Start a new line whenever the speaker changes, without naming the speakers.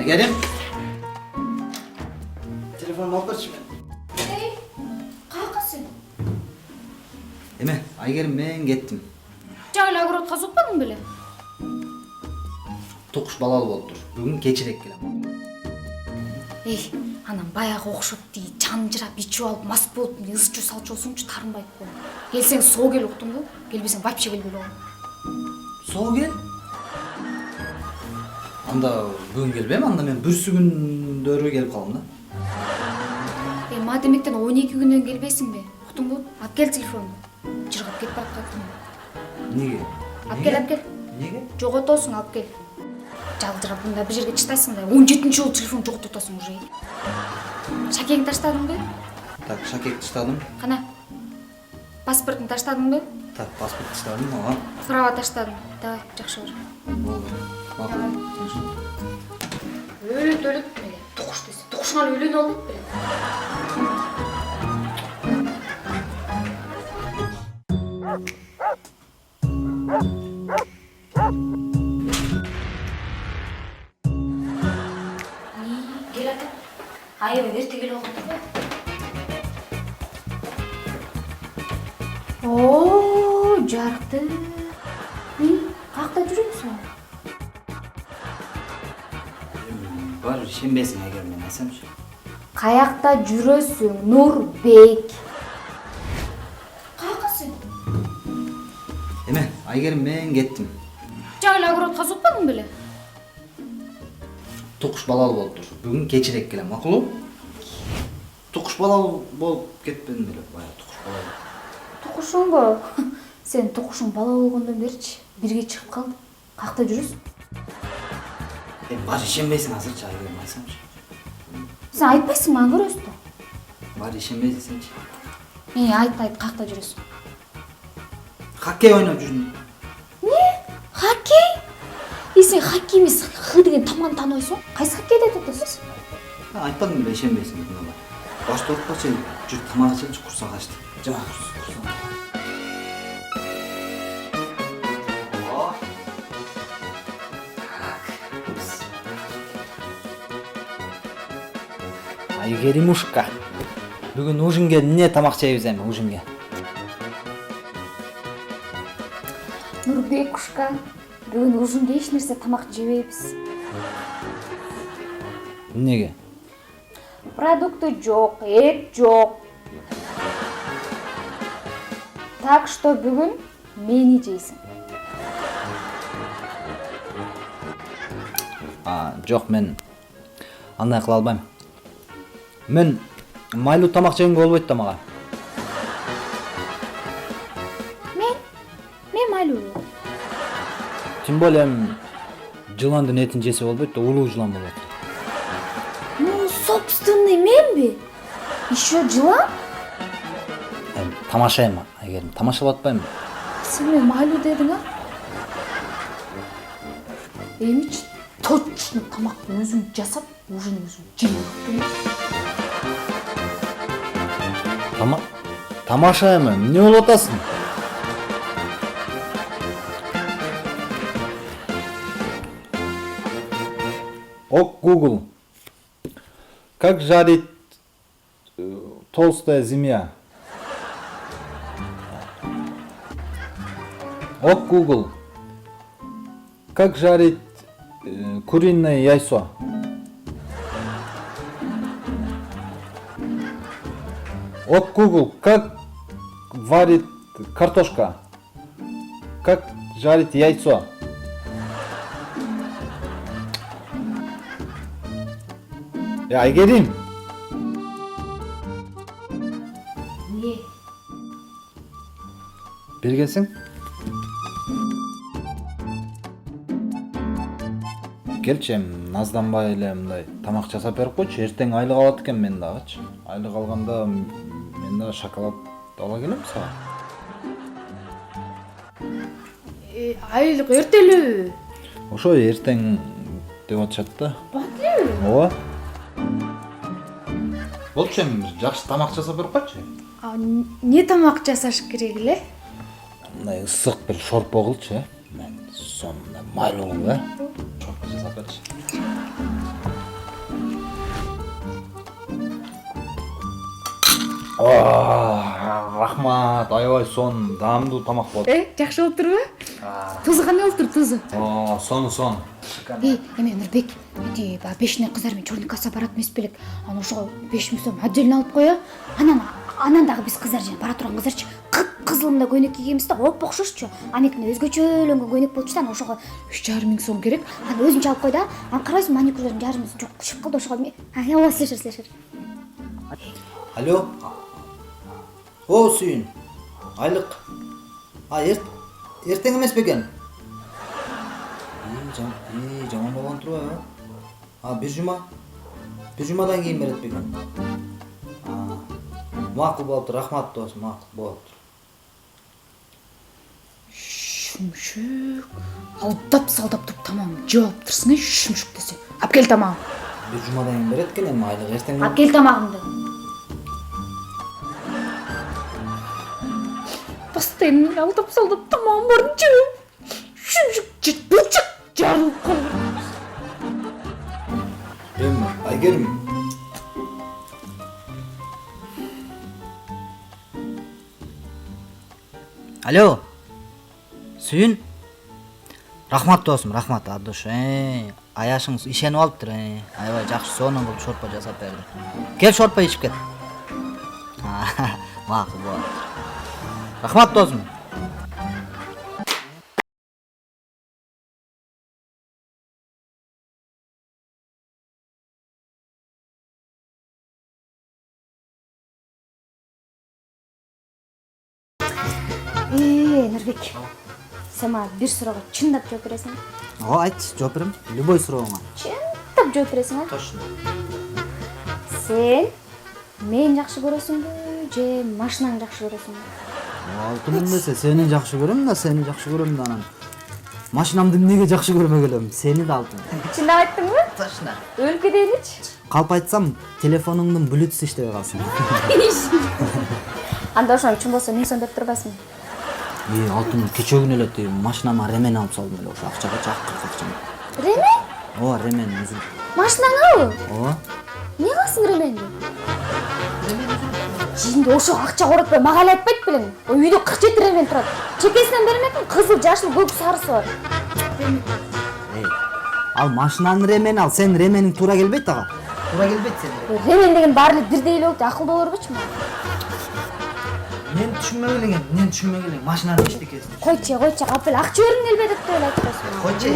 Айгерим. Телефонумду алып берчи мен.
Кайкысың?
Эме, Айгерим мен кеттим.
Жаңы огородко сукпадың беле?
Тукуш балалы болуптур. Бүгүн кечирээк келем.
Анан баягы окшоп дей, чанжырап, ичип алып, мас болуп, ызчуу салчу болсоңчу тарынбайт го. Келсең соо кел уктуңбу? Келбесең вообще келбей койгон.
Соо кел. Анда бүгүн келбейм, анда мен бүрсү күндөрү келип калам да.
Мадемектен 12 күндөн келбейсиңби? Уктуңбу? Алып кел телефонду. Жыргап кетип бараткансың.
Неге?
Алып кел.
Неге?
Жоготосуң, алып кел. Жалдырап мында бир жерге чыштайсың да, 17-чи жолу телефон жоготуп атасың уже. Шакеңди таштадыңбы?
Так, шакек таштадым.
Кана. Паспортун таштадыңбы?
Так, паспорт таштадым, ага.
Права таштадым. Давай, жакшы бар.
Болду. Макул.
Өлөт беле. Тукуш десе. Тукушуңа өлөнүп алып беле. Кел ата. Аябай эрте келип алыптыр го. Оо, жарыктı. Каякта жүрөсүң?
Бар ишенбесиң Айгерим, мен айтсамчы.
Каякта жүрөсүң, Нурбек? Каякасың?
Эме, Айгерим мен кеттим.
Жаңы огородко сукпадың беле?
Тукуш балалы болуптур. Бүгүн кечирээк келем, макулбу? Тукуш балалы болуп кетпедим беле, баягы тукуш балалы.
Тукушуңбу? Сен тукушуң бала болгондон берчи бирге чыгып калдың. Каякта жүрөсүң?
Бар ишенбейсиң азырчы Айгерим, айтсамчы.
Сен айтпайсың, мага көрөсүң да.
Бар ишенбейсиңчи.
Айт, каякта жүрөсүң?
Хоккей ойноп жүрдүм.
Не? Хоккей? Сен хоккей эмес, Х деген тамганы тааныбайсың? Кайсы хоккейди айтып атасыз?
Айтпадым беле, ишенбейсиң мына. Башты урупкачы, жүрүп тамак ичипчи, курсак ачты. Жана курсак. Айгеримушка. Бүгүн ужинге эмне тамак жейбиз эми ужинге?
Нурбекушка, бүгүн ужинге эч нерсе тамак жебейбиз.
Неге?
Продукты жок, эт жок. Так что бүгүн мени жейсиң.
Жок, мен андай кыла албайм. Мен майлуу тамак жегенге болбойт да мага.
Мен майлуу.
Тем более жыландын этин жесе болбойт да, улуу жылан болот.
Ну, собственный менби? Еще жылан?
Тамашайм, Айгерим, тамашалап атпайм.
Сен мен майлуу дедиң, а? Эмичи точно тамакты өзүң жасап, ужин өзүң жей.
Тамашайм, эмне болуп атасың? Ок, Google. Как жарить толстая змея? Ок, Google. Как жарить куриное яйцо? Ок, Google. Как варит картошка? Как жарить яйцо? Айгерим.
Не?
Бергенсиң? Келчи, назданбай эле мындай тамак жасап берип койчу. Эртең айлык алат экен мен дагычы. Айлык алганда мен дагы шоколад ала келем сага.
Айлык эртелүү.
Ошо эртең деп атышат да.
Батылы?
Ооба. Болчу, жакшы тамак жасап берип койчу.
Не тамак жасаш керек эле?
Мындай ысык бир шорпо кылчы, Мен сонун майлуу кылып, шорпо жасап берчи. Рахмат, аябай сонун, даамдуу тамак болду.
Жакшы болуп турбу? Тузу кандай болуп тур, тузу?
Сон.
Эме Нурбек, эти бешеный кыздар менен черный касса барат эмес белек. Аны ошого 5000 сом отдельно алып коя. Анан дагы биз кыздар жана бара турган кыздарчы кып-кызыл мындай көйнөк кийгенбиз да, оп окшошчу. Аникине өзгөчөлөнгөн көйнөк болчу да, ошого 3500 сом керек. Аны өзүнчө алып кой да. Аны карайсың, маникюрлөрдүн жарымысы жок чыгып калды ошого. Ооба, слышишь.
Алло. О, сүйүн. Айлык. Эртең эмес бекен? Жаман болгон турбайбы? Бир жумадан кийин берет бекен. Макул болуптур, рахмат досум, макул болуптур.
Шүмшүк. Алдап-салдап туруп тамам жооп турсуң, шүмшүк десе. Алып кел тамагым.
Бир жумадан кийин берет экен, эми айлык эртең.
Алып кел тамагымды. Постоянно алдап-салдап тамагым барын жооп. Шүмшүк жетпечик жарылып калды.
Эми, Айгерим. Алло. Сүйүн. Рахмат досум, рахмат Адуш. Аяшыңыз ишенип алыптыр. Аябай жакшы сонун кылып шорпа жасап берди. Кел шорпа ичип кет. Макул болот. Рахмат досум.
Нурбек, сен мага бир суроого чындап жооп бересиң?
Айт, жооп берем. Любой сурооңа.
Чындап жооп бересиң, а?
Точно.
Сен мени жакшы көрөсүңбү же машинаңды жакшы көрөсүңбү?
Алтын эмесе, сени жакшы көрөм да, сени жакшы көрөм да анан. Машинамды эмнеге жакшы көрмөй келем? Сени да алтын.
Чындап айттыңбы?
Точно.
Өлкө дейиничи.
Калп айтсам, телефонуңдун Bluetooth иштебей калсын.
Анда ошону чын болсо 1000 сом берип турбайсыңбы?
Алтын кечөгүнү эле машинама ремен алып салдым эле, ошо акчага чакыр акчам.
Ремен?
Ремен өзүм.
Машинаңабы?
Эмне
кыласың ременди? Жинди ошо акча коротпой мага эле айтпайт белең. Үйдө 47 ремен турат. Чекесинен бермекмин, кызыл, жашыл, көк, сарысы бар.
Ал машинанын ремени ал, сен ремениң туура келбейт ага. Туура келбейт сен.
Ремен деген баары эле бирдей эле болуп, акылдуу боло бербечи мага.
Мен түшүнмөй келем, машинанын иштекесин.
Койчу, капел акча бериң келбей деп эле айтпайсың.
Койчу.